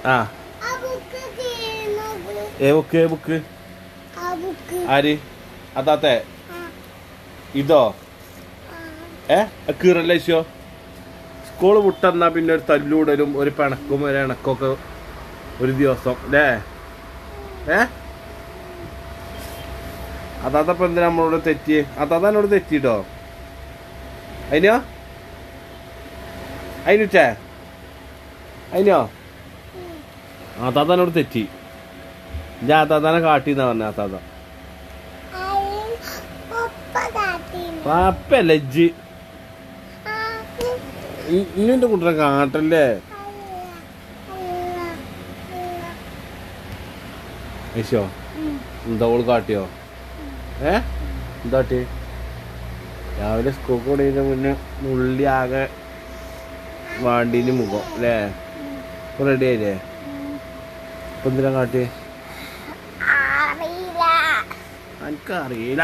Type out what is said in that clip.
ആ ഏ book book ആര് അതാത്തെ ഇതോ കീറല്ലോ സ്കൂള് വിട്ടെന്നാ പിന്നെ ഒരു തല്ലൂടലും ഒരു പിണക്കും ഒരു ഇണക്കൊക്കെ ഒരു ദിവസം അല്ലേ അതാത്തപ്പോ എന്തിനാ നമ്മളോട് തെറ്റിയേ അതാത്ത എന്നോട് തെറ്റിട്ടോ അതിനുച്ചേ അതിനോ അതാത്ത എന്നോട് തെറ്റി ഞാൻ അതാത്താനെ കാട്ടിന്നാ പറഞ്ഞ അതാത്ത പാപ്പല്ല ഇജ്ജ് ഇന്നെ കുട്ടനെ കാട്ടല്ലേ ഐശോ എന്താ ഓള് കാട്ടിയോ എന്താട്ടി രാവിലെ സ്കൂൾ കൂടെ മുന്നേ മുള്ളി ആകെ വാണ്ടീന് മുഖം അല്ലേ ഇപ്പൊ റെഡി ആയില്ലേ ഇപ്പൊ എന്തിനാ കാട്ടി എനിക്കറിയില്ല